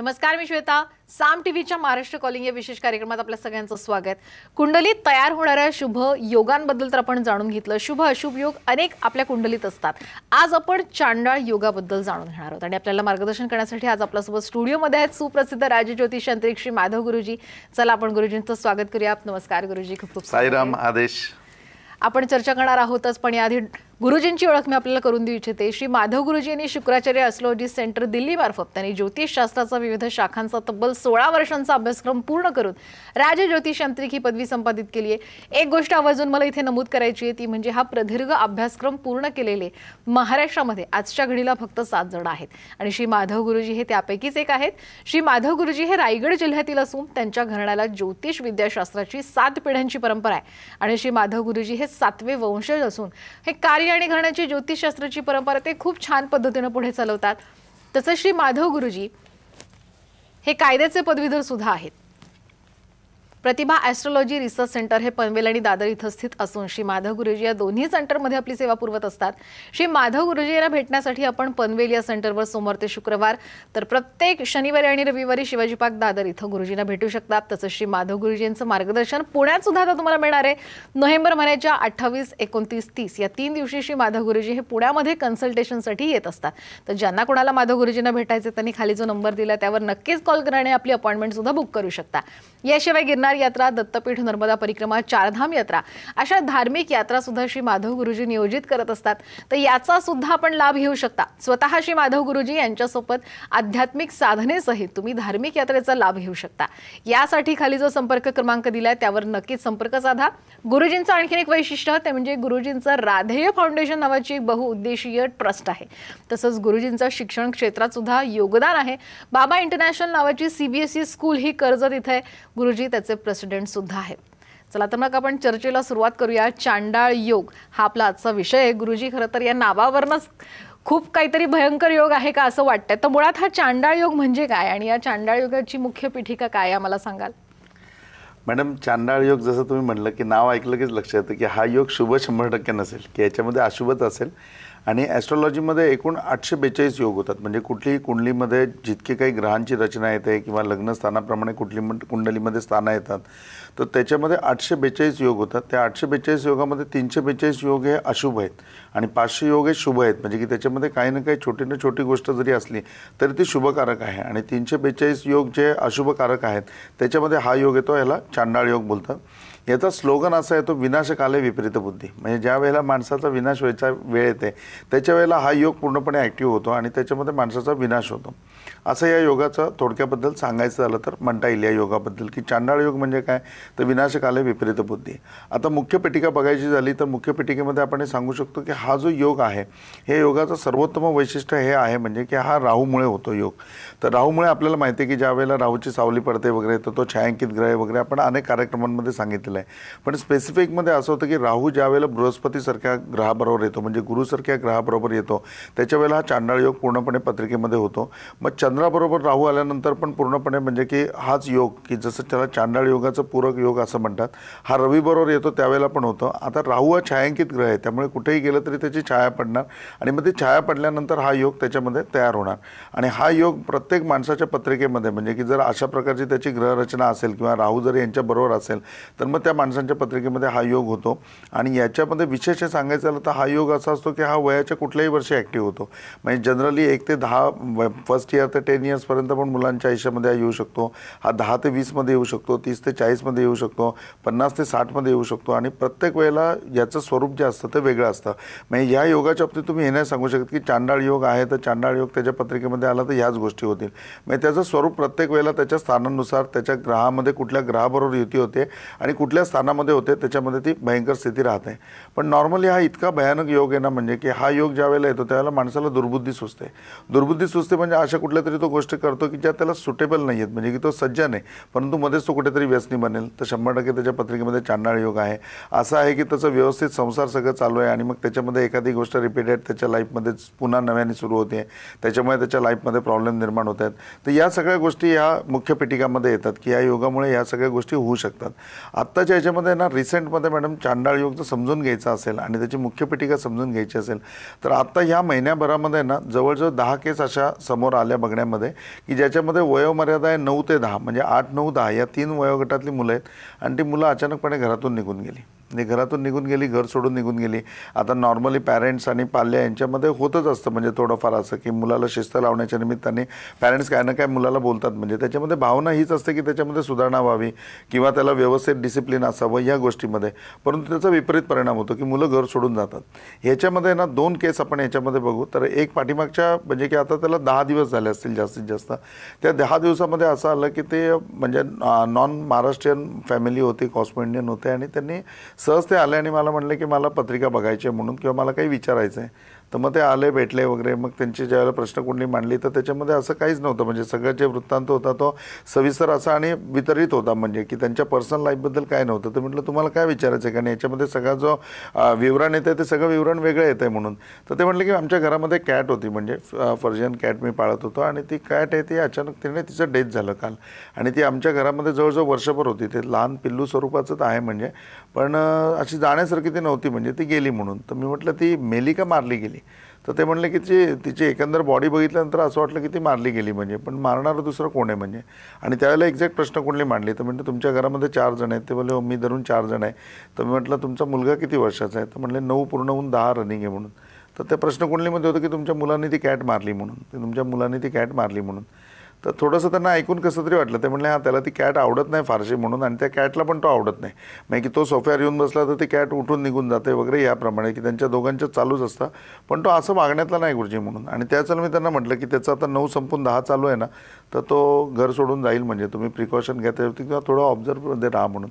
नमस्कार, मी श्वेता. साम टीव्हीच्या महाराष्ट्र कॉलिंग या विशेष कार्यक्रमात आपल्या सगळ्यांचं स्वागत. कुंडलीत तयार होणाऱ्या शुभ योगांबद्दल तर आपण जाणून घेतलं. शुभ अशुभ योग अनेक आपल्या कुंडलीत असतात. आज आपण चांडाळ योगाबद्दल जाणून घेणार आहोत आणि आपल्याला मार्गदर्शन करण्यासाठी आज आपल्यासोबत स्टुडिओमध्ये आहेत सुप्रसिद्ध राजज्योतिष यांत्रिक श्री माधव गुरुजी. चला आपण गुरुजींचं स्वागत करूया. नमस्कार गुरुजी. खूप खूप साईराम. आदेश. आपण चर्चा करणार आहोतच, पण याआधी गुरुजींची ओळख मी आपल्याला करून देऊ इच्छिते. श्री माधव गुरुजी यांनी शुक्राचार्य ॲस्ट्रोलॉजी सेंटर दिल्ली मार्फत त्यांनी ज्योतिषशास्त्राचा विविध शाखांचा तब्बल 16 वर्षांचा अभ्यासक्रम पूर्ण करून राजज्योतिष यांत्रिक ही पदवी संपादित केली आहे. एक गोष्ट आवर्जून मला इथे नमूद करायची आहे, ती म्हणजे हा प्रदीर्घ अभ्यासक्रम पूर्ण केलेले महाराष्ट्रामध्ये आजच्या घडीला फक्त 7 जण आहेत आणि श्री माधव गुरुजी हे त्यापैकीच एक आहेत. श्री माधव गुरुजी हे रायगड जिल्ह्यातील असून त्यांच्या घराण्याला ज्योतिष विद्याशास्त्राची 7 पिढ्यांची परंपरा आहे आणि श्री माधव गुरुजी हे 7वे वंशज असून हे कार्य आणि घराण्याची ज्योतिषशास्त्राची परंपरा ते खूप छान पद्धतीने पुढे चालवतात. तसंच श्री माधव गुरुजी हे कायद्याचे पदवीधर सुद्धा आहेत. प्रतिभा ॲस्ट्रोलॉजी रिसर्च सेंटर हे पनवेल आणि दादर इथं स्थित असून श्री माधव गुरुजी या दोन्ही सेंटरमध्ये आपली सेवा पुरवत असतात. श्री माधव गुरुजी यांना भेटण्यासाठी आपण पनवेल या सेंटरवर सोमवार ते शुक्रवार तर प्रत्येक शनिवारी आणि रविवारी शिवाजी पार्क दादर इथं गुरुजींना भेटू शकतात. तसंच श्री माधव गुरुजी यांचं मार्गदर्शन पुण्यात सुद्धा आता तुम्हाला मिळणार आहे. नोव्हेंबर महिन्याच्या 28, 29, 30 या 3 दिवशी श्री माधव गुरुजी हे पुण्यामध्ये कन्सल्टेशनसाठी येत असतात. तर ज्यांना कोणाला माधव गुरुजींना भेटायचे त्यांनी खाली जो नंबर दिला त्यावर नक्कीच कॉल करा आणि आपली अपॉइंटमेंट सुद्धा बुक करू शकता. याशिवाय गिरनार यात्रा, दत्तपीठ, नर्मदा परिक्रमा, चारधाम यात्रा अशा धार्मिक यात्रा सुद्धा श्री माधव गुरुजी नियोजित करत असतात. तर याचा सुद्धा आपण लाभ घेऊ शकता. स्वतः श्री माधव गुरुजी यांच्यासोबत आध्यात्मिक साधनेसहित तुम्ही धार्मिक यात्रेचा लाभ घेऊ शकता. यासाठी खाली जो संपर्क क्रमांक दिलाय त्यावर नक्कीच संपर्क साधा. गुरुजींचं आणखीन एक वैशिष्ट्य ते म्हणजे गुरुजींचं राधेय फाउंडेशन नावाची एक बहुउद्देशीय ट्रस्ट आहे. तसंच गुरुजींचं शिक्षण क्षेत्रात सुद्धा योगदान आहे. बाबा इंटरनॅशनल नावाची CBSE स्कूल ही कर्जत इथे आहे. गुरुजी त्याचे प्रेसिडेंट सुद्धा आहेत. चला तर मग आपण चर्चेला सुरुवात करूया. चांडाळ योग हा आपला आजचा विषय आहे. गुरुजी, खरं तर या नावावरनच खूप काहीतरी भयंकर योग आहे का असं वाटतंय. तर मुळात हा चांडाळ योग म्हणजे काय आणि या चांडाळ योगाची मुख्य पीठिका काय आहे मला सांगाल? मॅडम, चांडाळ योग जसं तुम्ही म्हटलं की नाव ऐकलं कीच लक्षात येतं की हा योग शुभ 100% नसेल, की याच्यामध्ये अशुभच असेल. आणि ॲस्ट्रॉलॉजीमध्ये एकूण 842 योग होतात. म्हणजे कुठलीही कुंडलीमध्ये जितके काही ग्रहांची रचना येते किंवा लग्नस्थानाप्रमाणे कुठली कुंडलीमध्ये स्थानं येतात तर त्याच्यामध्ये 842 योग होतात. त्या 842 योगामध्ये 342 योग हे अशुभ आहेत आणि 500 योग हे शुभ आहेत. म्हणजे की त्याच्यामध्ये काही ना काही छोटी ना छोटी गोष्ट जरी असली तरी ती शुभकारक आहे. आणि 342 योग जे अशुभकारक आहेत त्याच्यामध्ये हा योग येतो, याला चांडाळ योग बोलतात. याचा स्लोगन असा येतो, विनाशकाले विपरीत बुद्धी. म्हणजे ज्या वेळेला माणसाचा विनाश व्हायचा वेळ येते त्याच्या वेळेला हा योग पूर्णपणे ॲक्टिव्ह होतो आणि त्याच्यामध्ये माणसाचा विनाश होतो. असं या योगाचं थोडक्याबद्दल सांगायचं झालं तर म्हणता येईल या योगाबद्दल की चांडाळ योग म्हणजे काय तर विनाशकाले विपरीत बुद्धी. आता मुख्य पीठिका बघायची झाली तर मुख्य पीठिकेमध्ये आपण हे सांगू शकतो की हा जो योग आहे हे योगाचं सर्वोत्तम वैशिष्ट्य हे आहे म्हणजे की हा राहूमुळे होतो योग. तर राहूमुळे आपल्याला माहिती आहे की ज्या वेळेला राहूची सावली पडते वगैरे तर तो छायांकित ग्रह वगैरे आपण अनेक कार्यक्रमांमध्ये सांगितलेलं आहे. पण स्पेसिफिकमध्ये असं होतं की राहू ज्या वेळेला बृहस्पतीसारख्या ग्रहाबरोबर येतो म्हणजे गुरुसारख्या ग्रहाबरोबर येतो त्याच्या वेळेला हा चांडाळ योग पूर्णपणे पत्रिकेमध्ये होतो. मग चंद्राबरोबर राहू आल्यानंतर पण पूर्णपणे म्हणजे की हाच योग की जसं त्याला चांडाळ योगाचं पूरक योग असं म्हणतात. हा रवीबरोबर येतो त्यावेळेला पण होतं. आता राहू हा छायांकित ग्रह आहे त्यामुळे कुठेही गेलं तरी त्याची छाया पडणार आणि मग ती छाया पडल्यानंतर हा योग त्याच्यामध्ये तयार होणार. आणि हा योग प्रत्येक माणसाच्या पत्रिकेमध्ये म्हणजे की जर अशा प्रकारची त्याची ग्रहरचना असेल किंवा राहू जर यांच्याबरोबर असेल तर मग त्या माणसांच्या पत्रिकेमध्ये हा योग होतो. आणि याच्यामध्ये विशेष हे सांगायचं झालं तर हा योग असा असतो की हा वयाच्या कुठल्याही वर्षी ॲक्टिव्ह होतो. म्हणजे जनरली 1 ते 10 फर्स्ट इयर ते 10 इयर्सपर्यंत पण मुलांच्या आयुष्यामध्ये येऊ शकतो. हा 10 ते 20मध्ये येऊ शकतो, 30 ते 40मध्ये येऊ शकतो, 50 ते 60मध्ये येऊ शकतो. आणि प्रत्येक वेळेला याचं स्वरूप जे असतं ते वेगळं असतं. म्हणजे या योगाच्या बाबतीत तुम्ही हे नाही सांगू शकत की चांडाळ योग आहे तर चांडाळ योग त्याच्या पत्रिकेमध्ये आला तर ह्याच गोष्टी होतील. म्हणजे त्याचं स्वरूप प्रत्येक वेळेला त्याच्या स्थानानुसार त्याच्या ग्रहामध्ये कुठल्या ग्रहाबरोबर युती होते आणि कुठल्या स्थानामध्ये होते त्याच्यामध्ये ती भयंकर स्थिती राहते. पण नॉर्मली हा इतका भयानक योग आहे ना म्हणजे की हा योग ज्या वेळेला येतो त्यावेळेला माणसाला दुर्बुद्धी सुचते. दुर्बुद्धी सुचते म्हणजे अशा कुठल्या तरी तो गोष्टी करतो की ज्या त्याला सुटेबल नाही आहेत. म्हणजे की तो सज्जन आहे परंतु मध्येच तो कुठेतरी व्यसनी बनेल. तर 100% त्याच्या पत्रिकेमध्ये चांडाळ योग आहे. असं आहे की त्याचं व्यवस्थित संसार सगळं चालू आहे आणि मग त्याच्यामध्ये एखादी गोष्ट रिपीटेड त्याच्या लाईफमध्ये पुन्हा नव्याने सुरू होते त्याच्यामुळे त्याच्या लाईफमध्ये प्रॉब्लेम निर्माण होत आहेत. तर या सगळ्या गोष्टी ह्या मुख्य पीठिकामध्ये येतात की या योगामुळे या सगळ्या गोष्टी होऊ शकतात. आत्ताच्या याच्यामध्ये ना रिसेंटमध्ये मॅडम चांडाळ योग जर समजून घ्यायचा असेल आणि त्याची मुख्य पीठिका समजून घ्यायची असेल तर आत्ता ह्या महिन्याभरामध्ये ना जवळजवळ 10 केस अशा समोर आल्या बघण्यात महिन्यामध्ये की ज्याच्यामध्ये वयोमर्यादा आहे 9 ते 10, म्हणजे 8, 9, 10 या 3 वयोगटातली मुलं आहेत आणि ती मुलं अचानकपणे घरातून निघून गेली. म्हणजे घरातून निघून गेली, घर सोडून निघून गेली. आता नॉर्मली पॅरेंट्स आणि पाल्य यांच्यामध्ये होतच असतं म्हणजे थोडंफार असं की मुलाला शिस्त लावण्याच्या निमित्ताने पॅरेंट्स काय ना काय मुलाला बोलतात. म्हणजे त्याच्यामध्ये भावना हीच असते की त्याच्यामध्ये सुधारणा व्हावी किंवा त्याला व्यवस्थित डिसिप्लिन असावं या गोष्टीमध्ये, परंतु त्याचा विपरीत परिणाम होतो की मुलं घर सोडून जातात. ह्याच्यामध्ये ना 2 केस आपण याच्यामध्ये बघू. तर एक पाठीमागच्या म्हणजे की आता त्याला 10 दिवस झाले असतील जास्तीत जास्त. त्या 10 दिवसामध्ये असं आलं की ते म्हणजे नॉन महाराष्ट्रीयन फॅमिली होती, कॉस्मो इंडियन होते आणि त्यांनी सहज ते आले आणि मला म्हणले की मला पत्रिका बघायची आहे म्हणून किंवा मला काही विचारायचं आहे. तर मग ते आले, भेटले वगैरे. मग त्यांची ज्यावेळेला प्रश्नकुंडली मांडली तर त्याच्यामध्ये असं काहीच नव्हतं. म्हणजे सगळं जे वृत्तांत होता तो सविस्तर असा आणि वितरित होता, म्हणजे की त्यांच्या पर्सनल लाईफबद्दल काय नव्हतं. तर म्हटलं तुम्हाला काय विचारायचं आहे, कारण याच्यामध्ये सगळा जो विवरण येतं ते सगळं विवरण वेगळं येतं आहे म्हणून. तर ते म्हटलं की आमच्या घरामध्ये कॅट होती, म्हणजे पर्शियन कॅट मी पाळत होतो आणि ती कॅट आहे ती अचानक तिने तिचं डेथ झालं काल आणि ती आमच्या घरामध्ये जवळजवळ वर्षभर होती. ते लहान पिल्लू स्वरूपाचंच आहे म्हणजे, पण अशी जाण्यासारखी ती नव्हती, म्हणजे ती गेली म्हणून. तर मी म्हटलं ती मेली का मारली गेली? तर ते म्हणले की तिची एकंदर बॉडी बघितल्यानंतर असं वाटलं की ती मारली गेली म्हणजे, पण मारणारं दुसरं कोण आहे म्हणजे. आणि त्यावेळेला एक्झॅक्ट प्रश्नकुंडली मांडली. तर म्हणजे तुमच्या घरामध्ये 4 जण आहेत. ते बोलले मी धरून 4 जण आहे. तर मी म्हटलं तुमचा मुलगा किती वर्षाचा आहे? तर म्हणले 9 पूर्ण होऊन 10 रनिंग आहे म्हणून. तर त्या प्रश्नकुंडलीमध्ये होतं की तुमच्या मुलांनी ती कॅट मारली म्हणून, तुमच्या मुलांनी ती कॅट मारली म्हणून. तर थोडंसं त्यांना ऐकून कसं तरी वाटलं. ते म्हणले हां त्याला ती कॅट आवडत नाही फारशी म्हणून, आणि त्या कॅटला पण तो आवडत नाही. म्हणजे की तो सोफ्यावर येऊन बसला तर ती कॅट उठून निघून जाते वगैरे याप्रमाणे, की त्यांच्या दोघांचं चालूच असतं. पण तो असं वागण्यातला नाही गुरुजी म्हणून. आणि त्याचं मी त्यांना म्हटलं की त्याचं आता 9 संपून 10 चालू आहे ना, तर तो घर सोडून जाईल म्हणजे तुम्ही प्रिकॉशन घ्या त्यावरती किंवा थोडं ऑब्झर्वमध्ये राहा म्हणून.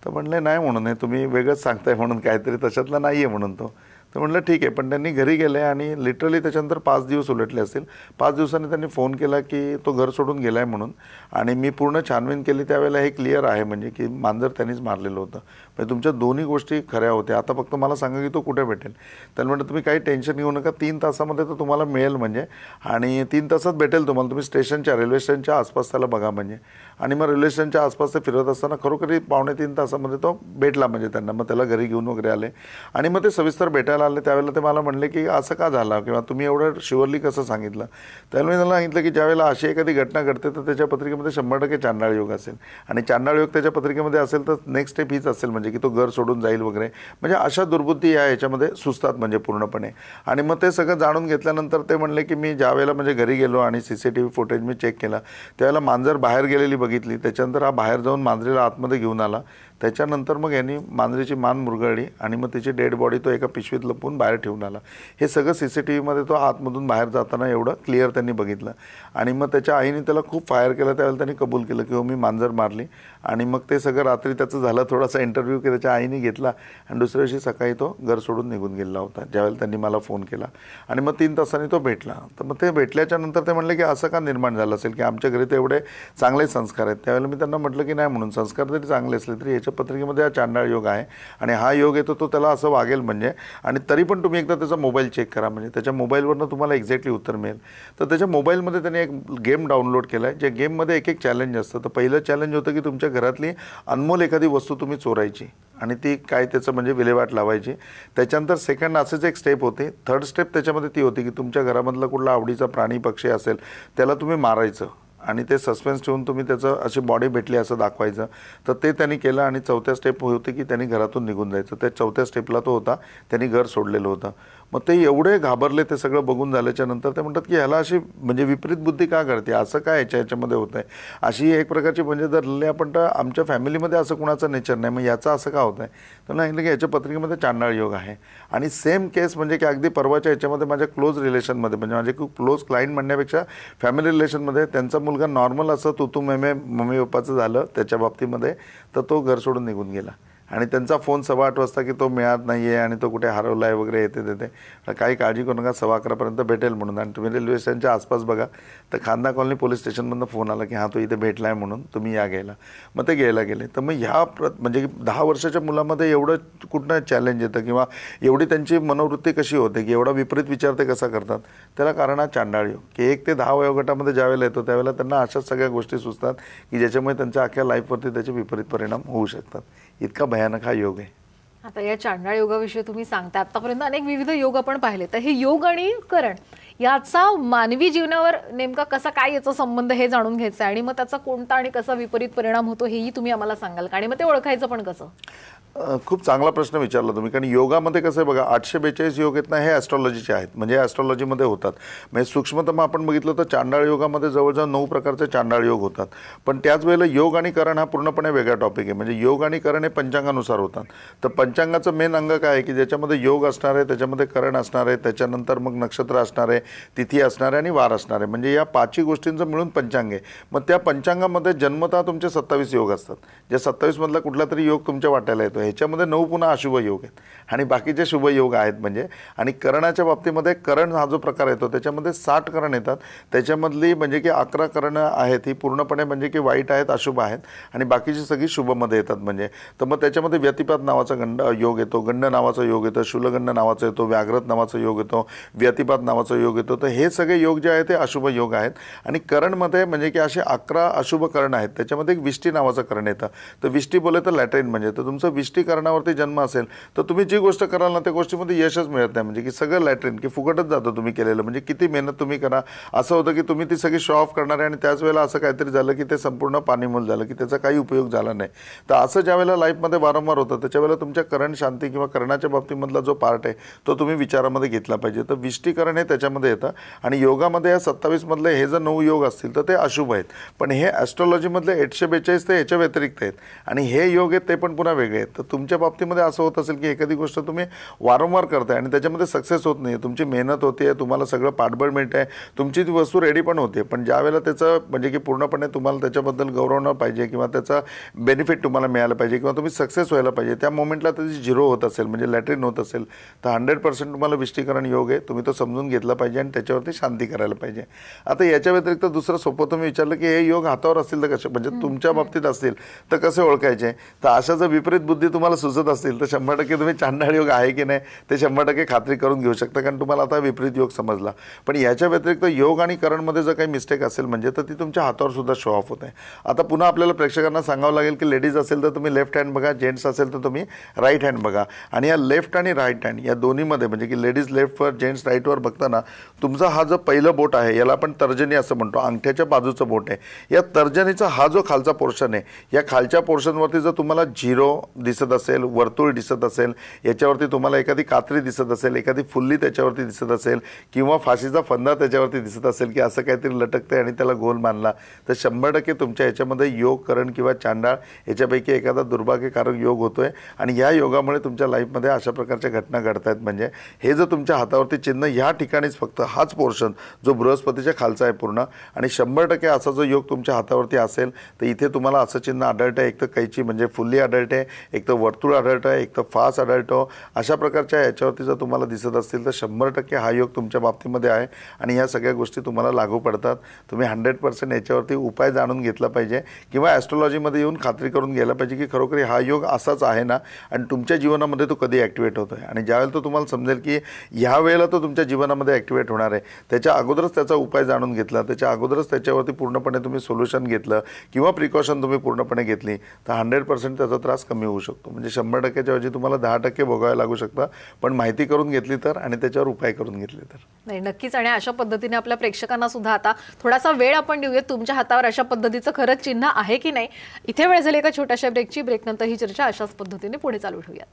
तर म्हणले नाही म्हणून, हे तुम्ही वेगळंच सांगताय म्हणून, काहीतरी तशातला नाही आहे म्हणून तो. तर म्हटलं ठीक आहे. पण त्यांनी घरी गेले आणि लिटरली त्याच्यानंतर 5 दिवस उलटले असतील. 5 दिवसांनी त्यांनी फोन केला की तो घर सोडून गेला आहे म्हणून. आणि मी पूर्ण छानबीन केली त्यावेळेला हे क्लिअर आहे म्हणजे की मांजर त्यांनीच मारलेलं होतं. म्हणजे तुमच्या दोन्ही गोष्टी खऱ्या होत्या. आता फक्त मला सांगा की तो कुठे भेटेल? त्याला म्हटलं तुम्ही काही टेन्शन घेऊ नका, 3 तासामध्ये तर तुम्हाला मिळेल म्हणजे, आणि 3 तासात भेटेल तुम्हाला. तुम्ही स्टेशनच्या रेल्वे स्टेशनच्या आसपास त्याला बघा म्हणजे. आणि मग रेल्वे स्टेशनच्या आसपास ते फिरत असताना खरोखरी 2.5-3 तासामध्ये तो भेटला म्हणजे त्यांना. मग त्याला घरी घेऊन वगैरे आले आणि मग ते सविस्तर भेटायला आले. त्यावेळेला ते मला म्हणले की असं का झालं किंवा तुम्ही एवढं शुअरली कसं सांगितलं? त्यावेळेला मी त्यांना सांगितलं की ज्यावेळेला अशी एखादी घटना घडते तर त्याच्या पत्रिकेमध्ये 100% चांडाळ योग असेल, आणि चांडाळ योग त्याच्या पत्रिकेमध्ये असेल तर नेक्स्ट स्टेप हीच असेल म्हणजे की तो घर सोडून जाईल वगैरे. म्हणजे अशा दुर्बुद्धी याच्यामध्ये सुचतात म्हणजे पूर्णपणे. आणि मग ते सगळं जाणून घेतल्यानंतर ते म्हणले की मी ज्यावेळेला म्हणजे घरी गेलो आणि CCTV फुटेज मी चेक केला त्यावेळेला मांजर बाहेर गेलेली बघितली. त्याच्यानंतर हा बाहेर जाऊन मांजरीला आतमध्ये घेऊन आला. त्याच्यानंतर मग यांनी मांजरीची मान मुरगळली आणि मग तिची डेड बॉडी तो एका पिशवीत लपवून बाहेर ठेवून आला. हे सगळं CCTVमध्ये तो आतमधून बाहेर जाताना एवढं क्लिअर त्यांनी बघितलं. आणि मग त्याच्या आईने त्याला खूप फायर केलं. त्यावेळेला त्यांनी कबूल केलं की हो मी मांजर मारली. आणि मग ते सगळं रात्री त्याचं झालं थोडासा इंटरव्ह्यू की त्याच्या आईने घेतला आणि दुसऱ्या दिवशी सकाळी तो घर सोडून निघून गेला होता ज्यावेळेला त्यांनी मला फोन केला. आणि मग 3 तासांनी तो भेटला. तर मग ते भेटल्याच्या नंतर ते म्हणले की असं का निर्माण झालं असेल की आमच्या घरी तर एवढे चांगले संस्कार आहेत. त्यावेळेला मी त्यांना म्हटलं की नाही, म्हणून संस्कार जरी चांगले असले तरी याच्या पत्रिकेमध्ये हा चांडाळ योग आहे आणि हा योग येतो तो त्याला असं वागेल म्हणजे. आणि तरी पण तुम्ही एकदा त्याचा मोबाईल चेक करा म्हणजे त्याच्या मोबाईलवरनं तुम्हाला एक्झॅक्टली उत्तर मिळेल. तर त्याच्या मोबाईलमध्ये त्याने एक गेम डाउनलोड केला आहे, ज्या गेममध्ये एक चॅलेंज असतं. तर पहिलं चॅलेंज होतं की तुमच्या घरातली अनमोल एखादी वस्तू तुम्ही चोरायची आणि ती काय त्याचं म्हणजे विल्हेवाट लावायची. त्याच्यानंतर सेकंड असेच एक स्टेप होते. थर्ड स्टेप त्याच्यामध्ये ती होती की तुमच्या घरामधला कुठला आवडीचा प्राणी पक्षी असेल त्याला तुम्ही मारायचं आणि ते सस्पेन्स ठेवून तुम्ही त्याचं अशी बॉडी भेटली असं दाखवायचं. तर ते त्यांनी केलं. आणि 4थ्या स्टेप होती की त्यांनी घरातून निघून जायचं. त्या 4थ्या स्टेपला तो होता, त्यांनी घर सोडलेलं होतं. मग ते एवढे घाबरले ते सगळं बघून झाल्याच्या नंतर. ते म्हणतात की ह्याला अशी म्हणजे विपरीत बुद्धी का करते, असं काय याच्यामध्ये होतं आहे. अशी एक प्रकारची म्हणजे धरले आपण तर आमच्या फॅमिलीमध्ये असं कुणाचं नेचर नाही, मग याचं असं का होतं आहे. तर सांगितलं की याच्या पत्रिकेमध्ये चांडाळ योग आहे. आणि सेम केस म्हणजे की अगदी परवाच्या याच्यामध्ये माझ्या क्लोज रिलेशनमध्ये म्हणजे माझे खूप क्लोज क्लायंट म्हणण्यापेक्षा फॅमिली रिलेशनमध्ये त्यांचा मुलगा नॉर्मल असं तुतू मेमे मम्मी पप्पाचं झालं त्याच्या बाबतीमध्ये. तर तो घर सोडून निघून गेला. आणि त्यांचा फोन 8:15 वाजता की तो मिळत नाही आहे आणि तो कुठे हरवला आहे वगैरे येते देते. काही काळजी करू नका, 11:15पर्यंत भेटेल म्हणून. आणि तुम्ही रेल्वे स्टेशनच्या आसपास बघा तर खांदा कॉलनी पोलीस स्टेशनमधून फोन आला की हां तो इथे भेटला आहे म्हणून, तुम्ही या घ्यायला. मग ते घ्यायला गेले. तर मग ह्या म्हणजे 10 वर्षाच्या मुलामध्ये एवढं कुठनं चॅलेंज येतं किंवा एवढी त्यांची मनोवृत्ती कशी होते की एवढा विपरीत विचार ते कसा करतात. त्याला कारण हा चांडाळ योग की 1 ते 10 वयोगटामध्ये ज्यावेळेला येतो त्यावेळेला त्यांना अशाच सगळ्या गोष्टी सुचतात की ज्याच्यामुळे त्यांच्या अख्ख्या लाईफवरती त्याचे विपरीत परिणाम होऊ शकतात. इतका भयानक हा योग आहे. आता या चांडाळ योगाविषयी तुम्ही सांगता, आतापर्यंत अनेक विविध योग आपण पाहिले, तर हे योग आणि करण याचा मानवी जीवनावर नेमका कसा काय याचा संबंध हे जाणून घ्यायचं आहे आणि मग त्याचा कोणता आणि कसा विपरीत परिणाम होतो हेही तुम्ही आम्हाला सांगाल का, आणि मग ते ओळखायचं पण कसं? खूप चांगला प्रश्न विचारला तुम्ही. कारण योगामध्ये कसं आहे बघा, 842 योग आहेत ना, हे ॲस्ट्रॉलॉजीचे आहेत, म्हणजे ॲस्ट्रॉलॉजीमध्ये होतात. म्हणजे सूक्ष्मतम आपण बघितलं तर चांडाळ योगामध्ये जवळजवळ 9 प्रकारचे चांडाळ योग होतात. पण त्याच वेळेला योग आणि करण हा पूर्णपणे वेगळा टॉपिक आहे. म्हणजे योग आणि करण हे पंचांगानुसार होतात. तर पंचांगाचं मेन अंग काय आहे की ज्याच्यामध्ये योग असणार आहे, त्याच्यामध्ये करण असणार आहे, त्याच्यानंतर मग नक्षत्र असणार आहे, तिथी असणार आहे आणि वार असणार आहे. म्हणजे या 5ही गोष्टींचं मिळून पंचांग आहे. मग त्या पंचांगामध्ये जन्मतः तुमचे 27 योग असतात. ज्या 27 मधला कुठला तरी योग तुमच्या वाट्याला येतो. ह्याच्यामध्ये 9 पुन्हा अशुभ योग आहेत आणि बाकीचे शुभ योग आहेत. म्हणजे आणि करणाच्या बाबतीमध्ये करण हा जो प्रकार येतो त्याच्यामध्ये 60 करण येतात. त्याच्यामधली म्हणजे की 11 करण आहेत ही पूर्णपणे म्हणजे की वाईट आहेत, अशुभ आहेत आणि बाकीची सगळी शुभमध्ये येतात. म्हणजे तर मग त्याच्यामध्ये व्यतिपात नावाचा योग येतो, गंड नावाचा योग येतो, शूलगंड नावाचा येतो, व्याघ्रत नावाचा योग येतो, व्यतिपात नावाचा योग येतो. तर हे सगळे योग जे आहेत ते अशुभ योग आहेत. आणि करणमध्ये म्हणजे की असे 11 अशुभ करण आहेत. त्याच्यामध्ये एक विष्टी नावाचं करण येतं. तर विष्टी बोले तर लॅट्रिन, म्हणजे तर तुमचं विष्टी करणावरती जन्म असेल तर तुम्ही जी गोष्ट कराल ना त्या गोष्टीमध्ये यशच मिळत नाही. म्हणजे की सगळं लॅट्रिन की फुकटच जातं तुम्ही केलेलं. म्हणजे किती मेहनत तुम्ही करा, असं होतं की तुम्ही ती सगळी शो ऑफ करणार आहे आणि त्याच वेळेला असं काहीतरी झालं की ते संपूर्ण पाणीमूल झालं की त्याचा काही उपयोग झाला नाही. तर असं ज्या वेळेला लाईफमध्ये वारंवार होतं त्याच्यावेळेला तुमच्या करण शांती किंवा करणाच्या बाबतीमधला जो पार्ट आहे तो तुम्ही विचारामध्ये घेतला पाहिजे. तर विष्टीकरण हे त्याच्यामध्ये येतं. आणि योगामध्ये या 27 मधले हे जर 9 योग असतील तर ते अशुभ आहेत. पण हे ॲस्ट्रॉलॉजीमधले 842 ते याच्या व्यतिरिक्त आहेत आणि हे योग आहेत ते पण पुन्हा वेगळे आहेत. तर तुमच्या बाबतीमध्ये असं होत असेल की एखादी गोष्ट तुम्ही वारंवार करताय आणि त्याच्यामध्ये सक्सेस होत नाही, तुमची मेहनत होते, तुम्हाला सगळं पाठबळ मिळतं आहे, तुमची ती वस्तू रेडी पण होते, पण ज्या वेळेला त्याचं म्हणजे की पूर्णपणे तुम्हाला त्याच्याबद्दल गौरवणं पाहिजे किंवा त्याचा बेनिफिट तुम्हाला मिळालं पाहिजे किंवा तुम्ही सक्सेस व्हायला पाहिजे, त्या मोमेंटला त्याची झिरो होत असेल म्हणजे लॅट्रिन होत असेल तर 100% तुम्हाला विष्टीकरण योग आहे. तुम्ही तो समजून घेतला पाहिजे आणि त्याच्यावरती शांती करायला पाहिजे. आता याच्या व्यतिरिक्त दुसरं सोपं तुम्ही विचारलं की हे योग हातावर असतील तर कसे, म्हणजे तुमच्या बाबतीत असतील तर कसे ओळखायचे. तर अशा जर विपरीत बुद्धी तुम्हाला सुचत असतील तर 100% तुम्ही चांडाळ योग आहे की नाही ते 100% खात्री करून घेऊ शकता, कारण तुम्हाला आता विपरीत योग समजला. पण याच्या व्यतिरिक्त योग आणि करणमध्ये जर काही मिस्टेक असेल म्हणजे तर ती तुमच्या हातावर सुद्धा शो ऑफ होत आहे. आता पुन्हा आपल्याला प्रेक्षकांना सांगावं लागेल की लेडीज असेल तर तुम्ही लेफ्ट हँड बघा, जेंट्स असेल तर तुम्ही राईट हँड बघा. आणि या लेफ्ट आणि राईट हँड या दोन्हीमध्ये म्हणजे की लेडीज लेफ्टवर जेंट्स राईटवर बघताना तुमचा हा जो पहिलं बोट आहे याला आपण तर्जनी असं म्हणतो, अंगठ्याच्या बाजूचं बोट आहे. या तर्जनीचा हा जो खालचा पोर्शन आहे या खालच्या पोर्शनवरती जर तुम्हाला झिरो दिसत असेल, वर्तुळ दिसत असेल, याच्यावरती तुम्हाला एखादी कात्री दिसत असेल, एखादी फुल्ली त्याच्यावरती दिसत असेल किंवा फाशीचा फंदा त्याच्यावरती दिसत असेल की असं काहीतरी लटकते आणि त्याला गोल मानला तर 100% तुमच्या याच्यामध्ये योग करण किंवा चांडाळ याच्यापैकी एखादा दुर्भाग्यकारक योग होतोय आणि या योगामुळे तुमच्या लाईफमध्ये अशा प्रकारच्या घटना घडत आहेत. म्हणजे हे जर तुमच्या हातावरती चिन्ह ह्या ठिकाणीच फक्त हाच पोर्शन जो बृहस्पतीच्या खालचा आहे पूर्ण आणि 100% असा जो योग तुमच्या हातावरती असेल तर इथे तुम्हाला असं चिन्ह आढळतं आहे. एक तर कैची म्हणजे फुल्ली आढळते, एक तर वर्तुळ आढळतं आहे, एक तर फास आढळतो. अशा प्रकारच्या याच्यावरती जर तुम्हाला दिसत असतील तर 100% हा योग तुमच्या बाबतीमध्ये आहे आणि ह्या सगळ्या गोष्टी तुम्हाला लागू पडतात. तुम्ही 100% याच्यावरती उपाय जाणून घेतला पाहिजे किंवा ॲस्ट्रॉलॉजीमध्ये येऊन खात्री करून घ्यायला पाहिजे की खरोखर हा योग असाच आहे ना आणि तुमच्या जीवनामध्ये तो कधी ॲक्टिवेट होतो आहे. आणि ज्यावेळेला तो तुम्हाला समजेल की ह्या वेळेला तो तुमच्या जीवनामध्ये ॲक्टिवेट होणार आहे त्याच्या अगोदरच त्याचा उपाय जाणून घेतला, त्याच्या अगोदरच त्याच्यावरती पूर्णपणे तुम्ही सोल्युशन घेतलं किंवा प्रिकॉशन तुम्ही पूर्णपणे घेतली तर 100% त्याचा त्रास कमी होऊ शकतो. म्हणजे 100%च्या ऐवजी तुम्हाला 10% भोगावे लागू शकतं, पण माहिती करून घेतली तर आणि त्याच्यावर उपाय करून घेतले तर. नाही, नक्कीच. आणि अशा पद्धतीने आपल्या प्रेक्षकांना सुद्धा आता थोडासा वेळ आपण देऊया, तुमच्या हातावर अशा पद्धतीचं खरंच चिन्ह आहे की नाही. इथे वेळ झाली एका छोट्याशा ब्रेकची. ब्रेकनंतर ही चर्चा अशाच पद्धतीने पुढे चालू ठेवूया.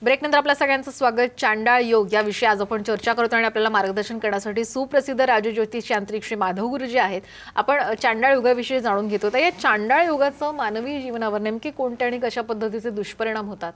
ब्रेकनंतर आपल्या सगळ्यांचं स्वागत. चांडाळ योग या विषयी आज आपण चर्चा करतो आणि आपल्याला मार्गदर्शन करण्यासाठी सुप्रसिद्ध राजज्योतिष तांत्रिक श्री माधव गुरुजी आहेत. आपण चांडाळ योगाविषयी जाणून घेतो. तर या चांडाळ योगाचं मानवी जीवनावर नेमके कोणते आणि कशा पद्धतीचे दुष्परिणाम होतात?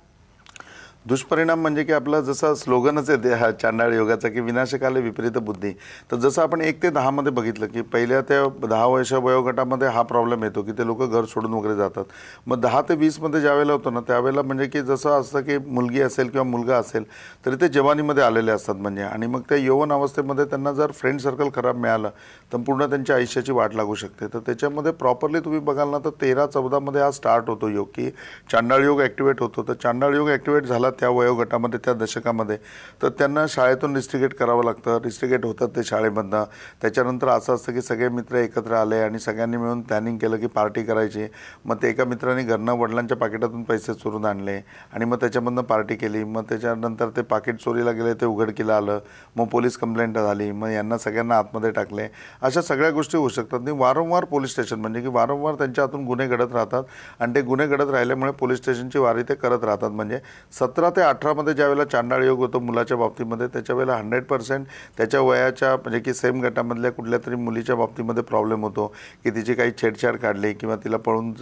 दुष्परिणाम म्हणजे की आपला जसा स्लोगनच आहे हा चांडाळ योगाचा की विनाशकाले विपरीत बुद्धी. तर जसं आपण 1 ते 10 मध्ये बघितलं की पहिल्या त्या 10 वर्षा वयोगटामध्ये हा प्रॉब्लेम येतो की ते लोक घर सोडून वगैरे जातात. मग 10 ते 20 मध्ये ज्यावेळेला होतं ना त्यावेळेला म्हणजे की जसं असतं की मुलगी असेल किंवा मुलगा असेल तरी ते जवानीमध्ये आलेले असतात म्हणजे आणि मग त्या यौवन अवस्थेमध्ये त्यांना जर फ्रेंड सर्कल खराब मिळालं तर पूर्ण त्यांच्या आयुष्याची वाट लागू शकते. तर त्याच्यामध्ये प्रॉपरली तुम्ही बघाल ना तर 13-14 मध्ये हा स्टार्ट होतो योग की चांडाळ योग ॲक्टिवेट होतो. तर चांडाळ योग ॲक्टिवेट झाला त्या वयोगटामध्ये त्या दशकामध्ये, तर त्यांना शाळेतून रिस्ट्रिकेट करावं लागतं. रिस्ट्रिकेट होतात ते शाळेमधनं. त्याच्यानंतर असं असतं की सगळे मित्र एकत्र आले आणि सगळ्यांनी मिळून प्लॅनिंग केलं की पार्टी करायची. मग ते एका मित्राने घरनं वडिलांच्या पाकिटातून पैसे चोरून आणले आणि मग त्याच्यामधनं पार्टी केली. मग त्याच्यानंतर ते पाकिट चोरीला गेले, ते उघडकीला आलं. मग पोलीस कंप्लेंट झाली. मग यांना सगळ्यांना आतमध्ये टाकले. अशा सगळ्या गोष्टी होऊ शकतात. आणि वारंवार पोलीस स्टेशन म्हणजे की वारंवार त्यांच्या हातून गुन्हे घडत राहतात आणि ते गुन्हे घडत राहिल्यामुळे पोलीस स्टेशनची वारी ते करत राहतात. म्हणजे 17 ते 18 ज्यावेळेला चांडाळ योग होतो मुलाच्या बाबतीमध्ये, त्याच्या वेळेला 100% त्याच्या वयाच्या म्हणजे की सेम गटामधल्या कुठल्या तरी मुलीच्या बाबतीमध्ये प्रॉब्लेम होतो की तिची काही छेडछाड काढली किंवा तिला पळून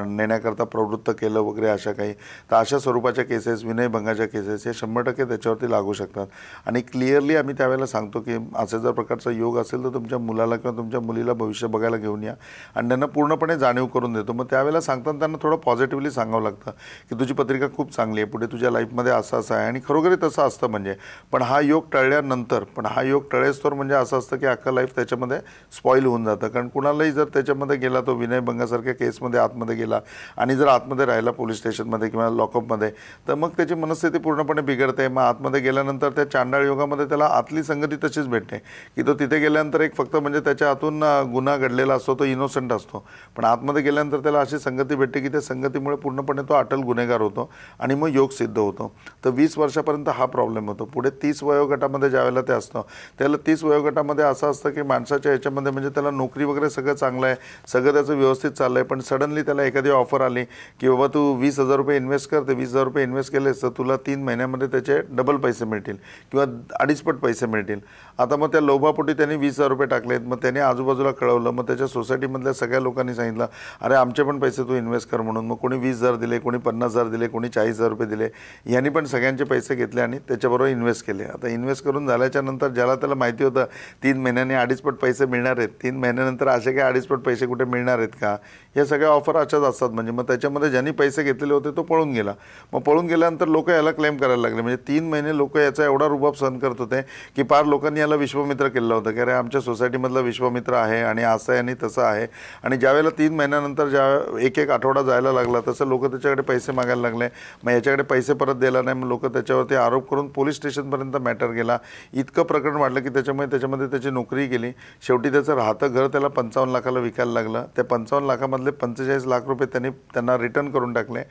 नेण्याकरता प्रवृत्त केलं वगैरे अशा काही. तर अशा स्वरूपाच्या केसेस, विनयभंगाच्या केसेस हे 100% त्याच्यावरती लागू शकतात. आणि क्लिअरली आम्ही त्यावेळेला सांगतो की असे जर प्रकारचा योग असेल तर तुमच्या मुलाला किंवा तुमच्या मुलीला भविष्य बघायला घेऊन या आणि त्यांना पूर्णपणे जाणीव करून देतो. मग त्यावेळेला सांगताना त्यांना थोडं पॉझिटिव्हली सांगावं लागतं की तुझी पत्रिका खूप चांगली आहे, पुढे तुझ्या लाईफमध्ये असं असं आहे. आणि खरोखरी तसं असतं म्हणजे. पण हा योग टळल्यानंतर, हा योग टळेस्तोवर म्हणजे असं असतं की अख्खा लाईफ त्याच्यामध्ये स्पॉईल होऊन जातं. कारण कुणालाही जर त्याच्यामध्ये गेला, तो विनयभंगासारख्या केसमध्ये आतमध्ये गेला आणि जर आतमध्ये राहिला पोलीस स्टेशनमध्ये किंवा लॉकअपमध्ये, तर मग त्याची मनस्थिती पूर्णपणे बिघडते. मग आतमध्ये गेल्यानंतर त्या चांडाळ योगामध्ये त्याला आतली संगती तशीच भेटते की तो तिथे गेल्यानंतर एक फक्त म्हणजे त्याच्या हातून गुन्हा घडलेला असतो, तो इनोसंट असतो. पण आतमध्ये गेल्यानंतर त्याला अशी संगती भेटते की त्या संगतीमुळे पूर्णपणे तो अटल गुन्हेगार होतो आणि मग योग सिद्ध होतो. तर 20 वर्षापर्यंत हा प्रॉब्लेम होतो. पुढे 30 वयोगटामध्ये ज्यावेळेला ते असतं, त्याला 30 वयोगटामध्ये असं असतं की माणसाच्या ह्याच्यामध्ये म्हणजे त्याला नोकरी वगैरे सगळं चांगलं आहे, सगळं त्याचं व्यवस्थित चाललं आहे. पण सडनली त्याला एखादी ऑफर आली की बाबा तू 20,000 रुपये इन्व्हेस्ट कर. ते 20,000 रुपये इन्व्हेस्ट केलेस तर तुला 3 महिन्यामध्ये त्याचे डबल पैसे मिळतील किंवा 2.5 पैसे मिळतील. आता मग त्या लोभापोटी त्यांनी 20,000 रुपये टाकलेत. मग त्याने आजूबाजूला कळवलं. मग त्याच्या सोसायटीमधल्या सगळ्या लोकांनी सांगितलं, अरे आमचे पण पैसे तू इन्व्हेस्ट कर म्हणून. मग कोणी 20,000 दिले, कोणी 50,000 दिले, कोणी 40,000 रुपये दिले. यांनी पण सगळ्यांचे पैसे घेतले आणि त्याच्याबरोबर इन्व्हेस्ट केले. आता इन्व्हेस्ट करून झाल्याच्या नंतर ज्याला त्याला माहिती होतं 3 महिन्यांनी 2.5 पट पैसे मिळणार आहेत, 3 महिन्यानंतर असे काय 2.5 पट पैसे कुठे मिळणार आहेत का, या सगळ्या ऑफर अशाच असतात. म्हणजे मग त्याच्यामध्ये ज्यांनी पैसे घेतलेले होते तो पळून गेला. मग पळून गेल्यानंतर लोक याला क्लेम करायला लागले. म्हणजे 3 महिने लोक याचा एवढा रुबाब सहन करत होते की पार लोकांनी याला विश्वामित्र केलं होतं की अरे आमच्या सोसायटीमधला विश्वामित्र आहे आणि असं आहे आणि तसं आहे. आणि ज्यावेळेला 3 महिन्यानंतर एक आठवडा जायला लागला तसं लोक त्याच्याकडे पैसे मागायला लागले. मग याच्याकडे पैसे परत द्यायला नाही. मग लोक त्याच्यावरती आरोप करून पोलीस स्टेशनपर्यंत मॅटर गेला. इतकं प्रकरण वाढलं की त्याच्यामध्ये त्याची नोकरी गेली. शेवटी त्याचं राहतं घर त्याला 55 लाखाला विकायला लागलं. त्या 55 लाखामधले 45 लाख रुपये त्यांना रिटर्न करून टाकले.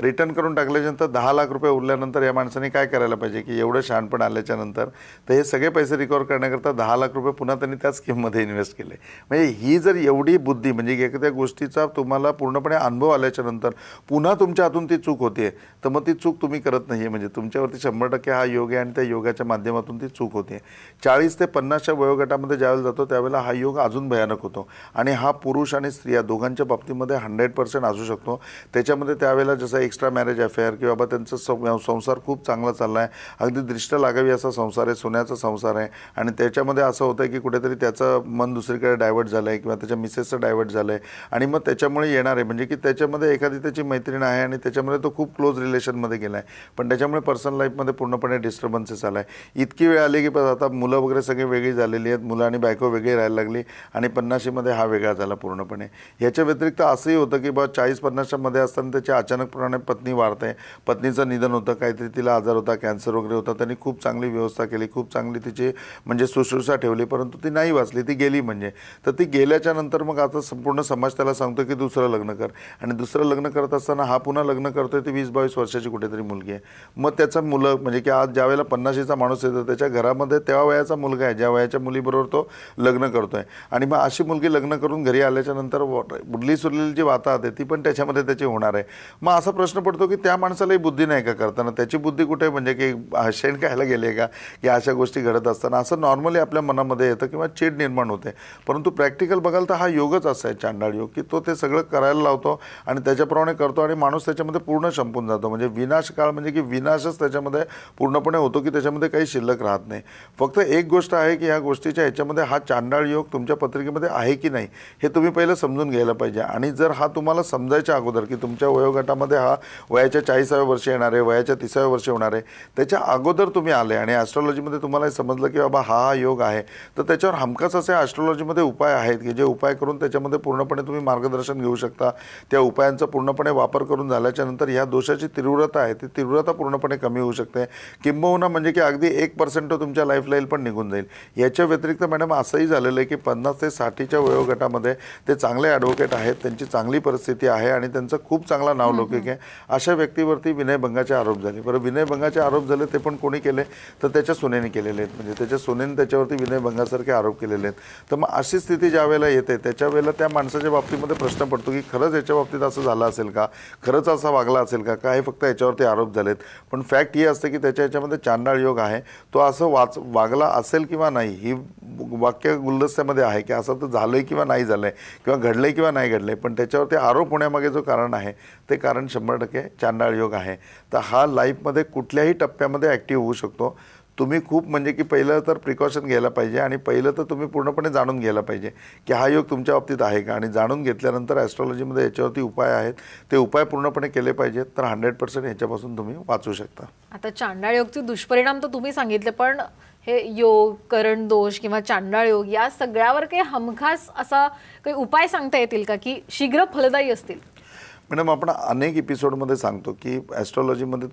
रिटर्न करून टाकल्याच्यानंतर 10 लाख रुपये उरल्यानंतर या माणसाने काय करायला पाहिजे की एवढं शहाणपण आल्याच्यानंतर तर हे सगळे पैसे रिकवर करण्याकरता 10 लाख रुपये पुन्हा त्यांनी त्याच स्कीममध्ये इन्व्हेस्ट केले. म्हणजे ही जर एवढी बुद्धी म्हणजे एखाद्या गोष्टीचा तुम्हाला पूर्णपणे अनुभव आल्याच्यानंतर पुन्हा तुमच्या हातून ती चूक होते, तर मग ती चूक तुम्ही करत नाही आहे. म्हणजे तुमच्यावरती 100% हा योग आहे आणि त्या योगाच्या माध्यमातून ती चूक होते. 40 ते 50च्या वयोगटामध्ये ज्यावेळेला जातो त्यावेळेला हा योग अजून भयानक होतो आणि हा पुरुष आणि स्त्रिया दोघांच्या बाबतीमध्ये 100% असू शकतो. त्याच्यामध्ये त्यावेळेला जसं एक्स्ट्रा मॅरेज अफेअर किंवा बाबा त्यांचा संसार खूप चांगला चालला आहे, अगदी दृष्ट लागावी असा संसार आहे, सोन्याचा संसार आहे. आणि त्याच्यामध्ये असं होतं आहे की कुठेतरी त्याचं मन दुसरीकडे डायव्हर्ट झालं आहे किंवा त्याच्या मिसेसचं डायव्हर्ट झालं आहे आणि मग त्याच्यामुळे येणार आहे म्हणजे की त्याच्यामध्ये एखादी त्याची मैत्रीण आहे आणि त्याच्यामध्ये तो खूप क्लोज रिलेशनमध्ये गेला आहे, पण त्याच्यामुळे पर्सनल लाईफमध्ये पूर्णपणे डिस्टर्बन्सेस आला आहे. इतकी वेळ आली की आता मुलं वगैरे सगळी वेगळी झालेली आहेत, मुलं आणि बायको वेगळी राहायला लागली आणि 50मध्ये हा वेगळा झाला पूर्णपणे. ह्याच्या व्यतिरिक्त असंही होतं की बा 40-50च्या मध्ये असताना त्याची अचानकपणे पत्नी वारते. पत्नीचं निधन होतं, काहीतरी तिला आजार होता, कॅन्सर वगैरे होता. त्यांनी खूप चांगली व्यवस्था केली, खूप चांगली तिची म्हणजे शुश्रूषा ठेवली, परंतु ती नाही वाचली, ती गेली. म्हणजे तर ती गेल्याच्या नंतर मग आता संपूर्ण समाज त्याला सांगतो की दुसरं लग्न कर आणि दुसरं लग्न करत असताना हा पुन्हा लग्न करतोय. ती 20-22 वर्षाची कुठेतरी मुलगी आहे. मग त्याचा मुलं म्हणजे की आज ज्यावेळेला 50चा माणूस येतो त्याच्या घरामध्ये तेव्हा वयाचा मुलगा आहे, ज्या वयाच्या मुलीबरोबर तो लग्न करतोय आणि मग अशी मुलगी लग्न करून घरी आल्याच्या नंतर बुडली सुरलेली जी वाता आहे ती पण त्याच्यामध्ये त्याची होणार आहे. मग असा प्रश्न पडतो की त्या माणसालाही बुद्धी नाही का करताना, त्याची बुद्धी कुठे म्हणजे की शेण खायला गेली का की अशा गोष्टी घडत असताना असं नॉर्मली आपल्या मनामध्ये येतं किंवा चीड निर्माण होते. परंतु प्रॅक्टिकल बघाल तर हा योगच असा आहे चांडाळ योग की तो ते सगळं करायला लावतो आणि त्याच्याप्रमाणे करतो आणि माणूस त्याच्यामध्ये पूर्ण संपून जातो. म्हणजे विनाश काळ म्हणजे की विनाशच त्याच्यामध्ये पूर्णपणे होतो की त्याच्यामध्ये काही शिल्लक राहत नाही. फक्त एक गोष्ट आहे की ह्या गोष्टीच्या ह्याच्यामध्ये हा चांडाळ योग तुमच्या पत्रिकेमध्ये आहे की नाही हे तुम्ही पहिलं समजून घ्यायला पाहिजे. आणि जर हा तुम्हाला समजायच्या अगोदर की तुमच्या वयोगटामध्ये हा वयाच्या 40व्या वर्षी येणार आहे, वयाच्या 30व्या वर्षी होणार आहे, त्याच्या अगोदर तुम्ही आले आणि ॲस्ट्रॉलॉजीमध्ये तुम्हाला हे समजलं की बाबा हा योग आहे, तर त्याच्यावर हमखास असे ॲस्ट्रॉलॉजीमध्ये उपाय आहेत की जे उपाय करून त्याच्यामध्ये पूर्णपणे तुम्ही मार्गदर्शन घेऊ शकता. त्या उपायांचा पूर्णपणे वापर करून झाल्याच्या नंतर ह्या दोषाची तीव्रता आहे ती तीव्रता पूर्णपणे कमी होऊ शकते, किंबहुना म्हणजे की अगदी 1% तुमच्या लाईफलाईल पण निघून जाईल. याच्या व्यतिरिक्त मॅडम असंही झालेलं आहे की 50 ते 60च्या वयोगटामध्ये ते चांगले ॲडव्होकेट आहेत, त्यांची चांगली परिस्थिती आहे आणि त्यांचं खूप चांगला नावलौकिक आहे. अशा व्यक्तीवरती विनयभंगाचे आरोप झाले. बरं, विनयभंगाचे आरोप झाले ते पण कोणी केले तर त्याच्या सुनेने केलेले आहेत. म्हणजे त्याच्या सुनेने त्याच्यावरती विनयभंगासारखे आरोप केलेले आहेत. तर मग अशी स्थिती ज्या वेळेला येते त्याच्या वेळेला त्या माणसाच्या बाबतीमध्ये प्रश्न पडतो की खरंच याच्या बाबतीत असं झालं असेल का, खरंच असा वागला असेल का, काय फक्त याच्यावरती आरोप झालेत. पण फॅक्ट ही असते की त्याच्या याच्यामध्ये चांडाळ योग आहे. तो असं वागला असेल किंवा नाही ही वाक्य गुलदस्त्यामध्ये आहे की असं तर झालंय किंवा नाही झालंय किंवा घडलंय किंवा नाही घडलंय, पण त्याच्यावरती आरोप होण्यामागे जो कारण आहे ते कारण 100% चांडाळ योग आहे. तर हा लाईफमध्ये कुठल्याही टप्प्यामध्ये ॲक्टिव्ह होऊ शकतो. तुम्ही खूप म्हणजे की पहिलं तर प्रिकॉशन घ्यायला पाहिजे आणि पहिलं तर तुम्ही पूर्णपणे जाणून घ्यायला पाहिजे की हा योग तुमच्या बाबतीत आहे का. आणि जाणून घेतल्यानंतर ॲस्ट्रॉलॉजीमध्ये याच्यावरती उपाय आहेत, ते उपाय पूर्णपणे केले पाहिजेत. तर 100% ह्याच्यापासून तुम्ही वाचू शकता. आता चांडाळ योगचे दुष्परिणाम तर तुम्ही सांगितले, पण हे योग, करण दोष किंवा चांडाळ योग या सगळ्यावर काही हमखास असा काही उपाय सांगता येतील का की शीघ्र फलदायी असतील? मॅडम, आपण अनेक एपिसोडमध्ये सांगतो की ॲस्ट्रॉलॉजीमध्ये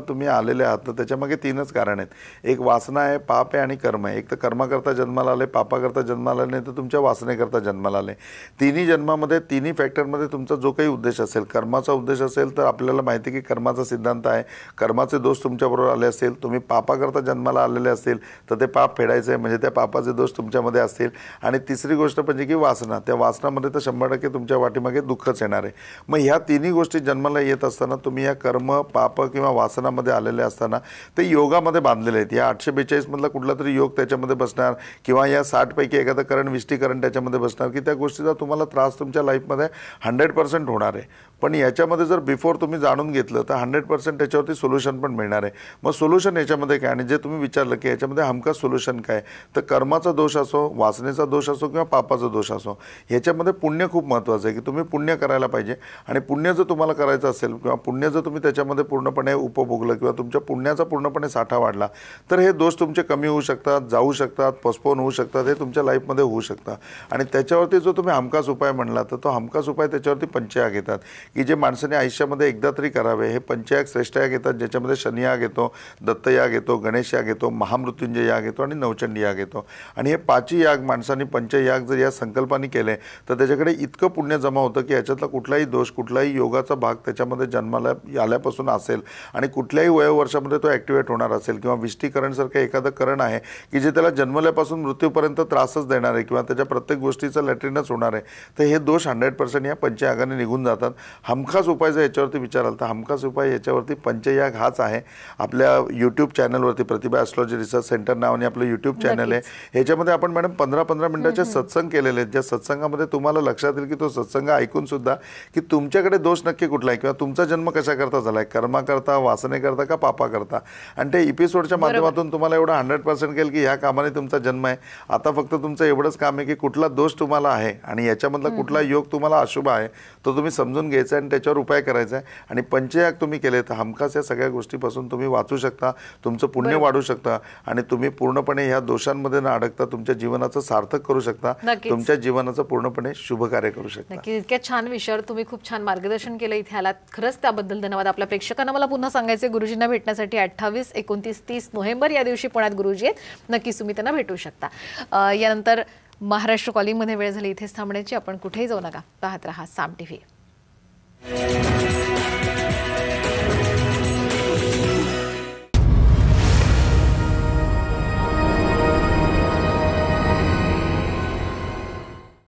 तुम्ही आलेले आहात तर त्याच्यामागे 3च कारण आहेत. एक वासना आहे, पाप आहे आणि कर्म आहे. एक तर कर्माकरता जन्माला आले, पापाकरता जन्माला आले, नाही तर तुमच्या वासनेकरता जन्माला आले. तिन्ही जन्मामध्ये तिन्ही फॅक्टरमध्ये तुमचा जो काही उद्देश असेल, कर्माचा उद्देश असेल तर आपल्याला माहिती आहे की कर्माचा सिद्धांत आहे. कर्माचे दोष तुमच्याबरोबर आले असतील, तुम्ही पापाकरता जन्माला आलेले असतील तर ते पाप फेडायचे आहे, म्हणजे त्या पापाचे दोष तुमच्यामध्ये असतील. आणि तिसरी गोष्ट म्हणजे की वासना, त्या वासनामध्ये तर 100% तुमच्या वाटीमागे दुःखच येणार आहे. मग ह्या तिन्ही गोष्टी जन्माला येत असताना तुम्ही या कर्म, पाप किंवा वासनामध्ये आलेले असताना ते योगामध्ये बांधलेले आहेत. या 842 मधला कुठला तरी योग त्याच्यामध्ये बसणार किंवा या 60 पैकी एखादं करण, विष्टीकरण त्याच्यामध्ये बसणार की त्या गोष्टीचा तुम्हाला त्रास तुमच्या लाईफमध्ये 100% होणार आहे. पण याच्यामध्ये जर बिफोर तुम्ही जाणून घेतलं तर 100% त्याच्यावरती सोल्युशन पण मिळणार आहे. मग सोल्युशन याच्यामध्ये काय, आणि जे तुम्ही विचारलं की याच्यामध्ये हमखास सोल्युशन काय, तर कर्माचा दोष असो, वासनेचा दोष असो किंवा पापाचा दोष असो, ह्याच्यामध्ये पुण्य खूप महत्त्वाचं आहे की तुम्ही पुण्य करायला पाहिजे. आणि पुण्य जर तुम्हाला करायचं असेल किंवा पुण्य जर तुम्ही त्याच्यामध्ये पूर्णपणे उपभोगलं किंवा तुमच्या पुण्याचा पूर्णपणे साठा वाढला तर हे दोष तुमचे कमी होऊ शकतात, जाऊ शकतात, पोस्टपोन होऊ शकतात, हे तुमच्या लाईफमध्ये होऊ शकतं. आणि त्याच्यावरती जो तुम्ही हमखास उपाय म्हणला तर तो हमखास उपाय त्याच्यावरती पंचयाग येतात की जे माणसाने आयुष्यामध्ये एकदा तरी करावे. हे पंचयाग श्रेष्ठ याग येतात, ज्याच्यामध्ये शनी याग येतो, दत्तयाग येतो, गणेश याग येतो, महामृत्युंजय याग येतो आणि नवचंडी याग येतो. आणि हे 5ही याग माणसाने पंचयाग जर या संकल्पाने केले तर त्याच्याकडे इतकं पुण्य जमा होतं की याच्यातला कुठलाही दोष, कुठलाही योगाचा भाग त्याच्यामध्ये जन्माला आल्यापासून असेल आणि कुठल्याही वयोवर्षामध्ये तो ॲक्टिवेट होणार असेल किंवा विष्टीकरणसारखं एखादं करण आहे की जे त्याला जन्मल्यापासून मृत्यूपर्यंत त्रासच देणार आहे किंवा त्याच्या प्रत्येक गोष्टीचं लॅट्रिनच होणार आहे, तर हे दोष 100% या पंचयागाने निघून जातात. हमखास उपाय जर याच्यावरती विचाराल तर हमखास उपाय याच्यावरती पंचयाग हाच आहे. आपल्या यूट्यूब चॅनलवरती प्रतिभा ॲस्ट्रॉलॉजी रिसर्च सेंटर नावाने आपलं यूट्यूब चॅनल आहे. ह्याच्यामध्ये आपण मॅडम 15-15 मिनिटाचे सत्संग केलेले आहेत, ज्या सत्संगामध्ये तुम्हाला लक्षात येईल की तो सत्संग ऐकून सुद्धा की तुमच्याकडे दोष नक्की कुठला आहे किंवा तुमचा जन्म कशाकरता झाला आहे, कर्माकरता, वासनेकरता का पापाकरता. आणि ते एपिसोडच्या माध्यमातून तुम्हाला एवढं 100% केलं की ह्या कामाने तुमचा जन्म आहे. आता फक्त तुमचं एवढंच काम आहे की कुठला दोष तुम्हाला आहे आणि याच्यामधला कुठला योग तुम्हाला अशुभ आहे तो तुम्ही समजून घ्यायचा आणि त्याच्यावर उपाय करायचा आहे. आणि पंचयाग तुम्ही केले तर हमखास या सगळ्या गोष्टीपासून तुम्ही वाचू शकता, तुमचं पुण्य वाढू शकता आणि तुम्ही पूर्णपणे ह्या दोषांमध्ये न अडकता तुमच्या जीवनाचं सार्थक करू शकता, तुमच्या जीवनाचं पूर्णपणे शुभ कार्य करू शकता. नक्की, इतक्या छान विषयावर तुम्ही खूप छान मार्गदर्शन केलं इथे आलात, खरंच त्याबद्दल धन्यवाद. आपल्या प्रेक्षकांना मला पुन्हा सांगायचे, गुरुजींना भेटण्यासाठी 28, 29, 30 नोव्हेंबर या दिवशी पुण्यात गुरुजी आहेत, नक्कीच तुम्ही त्यांना भेटू शकता. यानंतर महाराष्ट्र कॉलिंगमध्ये वेळ झाली इथेच थांबण्याची. आपण कुठेही जाऊ नका, पाहत रहा साम टीव्ही.